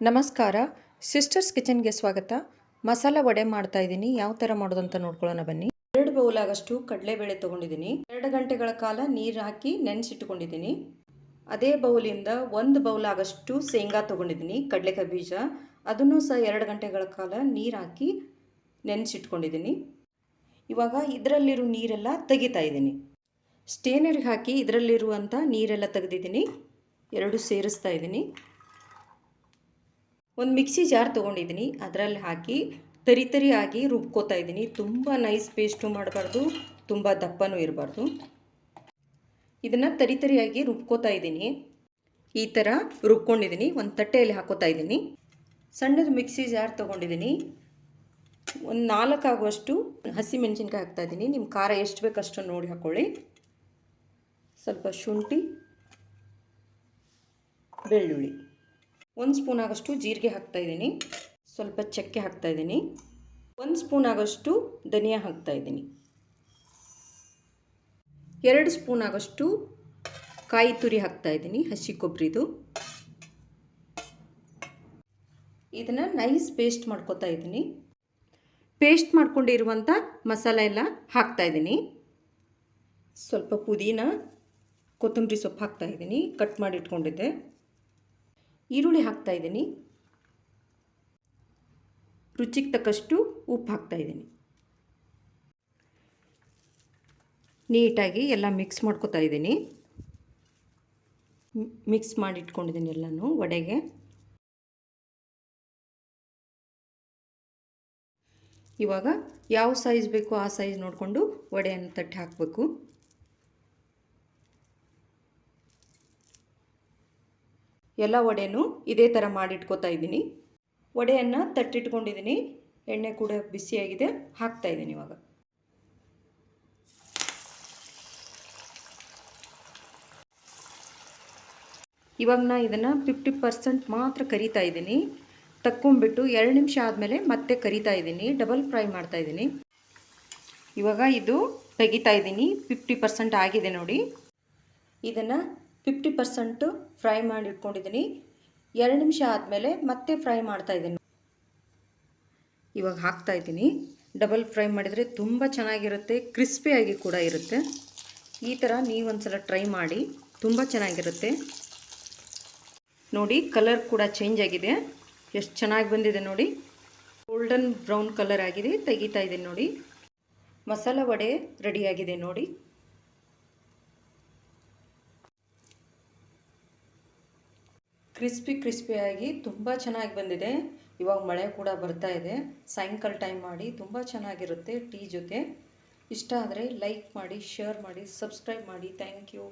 ನಮಸ್ಕಾರ, ಸಿಸ್ಟರ್ಸ್ ಕಿಚನ್ಗೆ ಸ್ವಾಗತ. ಮಸಾಲ ವಡೆ ಮಾಡ್ತಾ ಇದ್ದೀನಿ. ಯಾವ ಥರ ಮಾಡೋದು ಅಂತ ನೋಡ್ಕೊಳ್ಳೋಣ ಬನ್ನಿ. 2 ಬೌಲ್ ಆಗಷ್ಟು ಕಡಲೆಬೇಳೆ ತೊಗೊಂಡಿದ್ದೀನಿ. 2 ಗಂಟೆಗಳ ಕಾಲ ನೀರು ಹಾಕಿ ನೆನೆಸಿಟ್ಕೊಂಡಿದ್ದೀನಿ. ಅದೇ ಬೌಲಿಂದ 1 ಬೌಲ್ ಆಗಷ್ಟು ಶೇಂಗಾ ತೊಗೊಂಡಿದ್ದೀನಿ, ಕಡಲೆಕಾಯಿ ಬೀಜ. ಅದನ್ನು ಸಹ 2 ಗಂಟೆಗಳ ಕಾಲ ನೀರು ಹಾಕಿ ನೆನೆಸಿಟ್ಕೊಂಡಿದ್ದೀನಿ. ಇವಾಗ ಇದರಲ್ಲಿರೋ ನೀರೆಲ್ಲ ತೆಗಿತಾ ಇದ್ದೀನಿ. ಸ್ಟೇನರ್ಗೆ ಹಾಕಿ ಇದರಲ್ಲಿರುವಂಥ ನೀರೆಲ್ಲ ತೆಗೆದಿದ್ದೀನಿ. 2 ಸೇರಿಸ್ತಾ ಇದ್ದೀನಿ. ಒಂದು ಮಿಕ್ಸಿ ಜಾರ್ ತೊಗೊಂಡಿದ್ದೀನಿ, ಅದರಲ್ಲಿ ಹಾಕಿ ತರಿಯಾಗಿ ರುಬ್ಕೋತಾ ಇದ್ದೀನಿ. ತುಂಬ ನೈಸ್ ಪೇಸ್ಟು ಮಾಡಬಾರ್ದು, ತುಂಬ ದಪ್ಪನೂ ಇರಬಾರ್ದು. ಇದನ್ನು ತರಿಯಾಗಿ ರುಬ್ಕೋತಾ ಇದ್ದೀನಿ. ಈ ಥರ ರುಬ್ಕೊಂಡಿದ್ದೀನಿ. ಒಂದು ತಟ್ಟೆಯಲ್ಲಿ ಹಾಕೋತಾ ಇದ್ದೀನಿ. ಸಣ್ಣದು ಮಿಕ್ಸಿ ಜಾರ್ ತೊಗೊಂಡಿದ್ದೀನಿ. ಒಂದು 4 ಆಗುವಷ್ಟು ಹಸಿಮೆಣಸಿನ್ಕಾಯಿ ಹಾಕ್ತಾಯಿದ್ದೀನಿ. ನಿಮ್ಮ ಖಾರ ಎಷ್ಟು ಬೇಕಷ್ಟು ನೋಡಿ ಹಾಕ್ಕೊಳ್ಳಿ. ಸ್ವಲ್ಪ ಶುಂಠಿ, ಬೆಳ್ಳುಳ್ಳಿ, 1 ಸ್ಪೂನ್ ಆಗಷ್ಟು ಜೀರಿಗೆ ಹಾಕ್ತಾಯಿದ್ದೀನಿ. ಸ್ವಲ್ಪ ಚಕ್ಕೆ ಹಾಕ್ತಾಯಿದ್ದೀನಿ. 1 ಸ್ಪೂನ್ ಆಗಷ್ಟು ಧನಿಯಾ ಹಾಕ್ತಾಯಿದ್ದೀನಿ. 2 ಸ್ಪೂನ್ ಆಗಷ್ಟು ಕಾಯಿ ತುರಿ ಹಾಕ್ತಾಯಿದ್ದೀನಿ, ಹಸಿ ಕೊಬ್ಬರಿದು. ಇದನ್ನು ನೈಸ್ ಪೇಸ್ಟ್ ಮಾಡ್ಕೊತಾ ಇದ್ದೀನಿ. ಪೇಸ್ಟ್ ಮಾಡ್ಕೊಂಡಿರುವಂಥ ಮಸಾಲ ಎಲ್ಲ ಹಾಕ್ತಾಯಿದ್ದೀನಿ. ಸ್ವಲ್ಪ ಪುದೀನ, ಕೊತ್ತಂಬರಿ ಸೊಪ್ಪು ಹಾಕ್ತಾಯಿದ್ದೀನಿ, ಕಟ್ ಮಾಡಿ ಇಟ್ಕೊಂಡಿದ್ದೆ. ಈರುಳ್ಳಿ ಹಾಕ್ತಾಯಿದ್ದೀನಿ. ರುಚಿಗೆ ತಕ್ಕಷ್ಟು ಉಪ್ಪು ಹಾಕ್ತಾಯಿದ್ದೀನಿ. ನೀಟಾಗಿ ಎಲ್ಲ ಮಿಕ್ಸ್ ಮಾಡ್ಕೊತಾ ಇದ್ದೀನಿ. ಮಿಕ್ಸ್ ಮಾಡಿ ಇಟ್ಕೊಂಡಿದ್ದೀನಿ ಎಲ್ಲನೂ ವಡೆಗೆ. ಇವಾಗ ಯಾವ ಸೈಜ್ ಬೇಕೋ ಆ ಸೈಜ್ ನೋಡಿಕೊಂಡು ವಡೆಯನ್ನು ತಟ್ಟೆ ಹಾಕಬೇಕು. ಎಲ್ಲ ವಡೆನೂ ಇದೇ ಥರ ಮಾಡಿಟ್ಕೋತಾ ಇದ್ದೀನಿ. ವಡೆಯನ್ನು ತಟ್ಟಿಟ್ಕೊಂಡಿದ್ದೀನಿ. ಎಣ್ಣೆ ಕೂಡ ಬಿಸಿಯಾಗಿದೆ, ಹಾಕ್ತಾಯಿದ್ದೀನಿ. ಇವಾಗ ನಾನು ಇದನ್ನು 50% ಮಾತ್ರ ಕರಿತಾ ಇದ್ದೀನಿ. ತಕ್ಕೊಂಬಿಟ್ಟು 2 ನಿಮಿಷ ಆದಮೇಲೆ ಮತ್ತೆ ಕರಿತಾ ಇದ್ದೀನಿ. ಡಬಲ್ ಫ್ರೈ ಮಾಡ್ತಾಯಿದ್ದೀನಿ. ಇವಾಗ ಇದು ತೆಗಿತಾ ಇದ್ದೀನಿ. 50% ಆಗಿದೆ ನೋಡಿ. ಇದನ್ನು 50% ಫ್ರೈ ಮಾಡಿ ಇಟ್ಕೊಂಡಿದ್ದೀನಿ. 2 ನಿಮಿಷ ಆದಮೇಲೆ ಮತ್ತೆ ಫ್ರೈ ಮಾಡ್ತಾಯಿದ್ದೀನಿ. ಇವಾಗ ಹಾಕ್ತಾಯಿದ್ದೀನಿ. ಡಬಲ್ ಫ್ರೈ ಮಾಡಿದರೆ ತುಂಬ ಚೆನ್ನಾಗಿರುತ್ತೆ, ಕ್ರಿಸ್ಪಿಯಾಗಿ ಕೂಡ ಇರುತ್ತೆ. ಈ ಥರ ನೀವೊಂದ್ಸಲ ಟ್ರೈ ಮಾಡಿ, ತುಂಬ ಚೆನ್ನಾಗಿರುತ್ತೆ. ನೋಡಿ, ಕಲರ್ ಕೂಡ ಚೇಂಜ್ ಆಗಿದೆ. ಎಷ್ಟು ಚೆನ್ನಾಗಿ ಬಂದಿದೆ ನೋಡಿ. ಗೋಲ್ಡನ್ ಬ್ರೌನ್ ಕಲರ್ ಆಗಿದೆ. ತೆಗಿತಾ ಇದ್ದೀನಿ ನೋಡಿ. ಮಸಾಲ ವಡೆ ರೆಡಿಯಾಗಿದೆ ನೋಡಿ. ಕ್ರಿಸ್ಪಿಯಾಗಿ ತುಂಬ ಚೆನ್ನಾಗಿ ಬಂದಿದೆ. ಇವಾಗ ಮಳೆ ಕೂಡ ಬರ್ತಾ ಇದೆ. ಸಾಯಂಕಾಲ ಟೈಮ್ ಮಾಡಿ, ತುಂಬ ಚೆನ್ನಾಗಿರುತ್ತೆ ಟೀ ಜೊತೆ. ಇಷ್ಟ ಆದರೆ ಲೈಕ್ ಮಾಡಿ, ಶೇರ್ ಮಾಡಿ, ಸಬ್ಸ್ಕ್ರೈಬ್ ಮಾಡಿ. Thank you.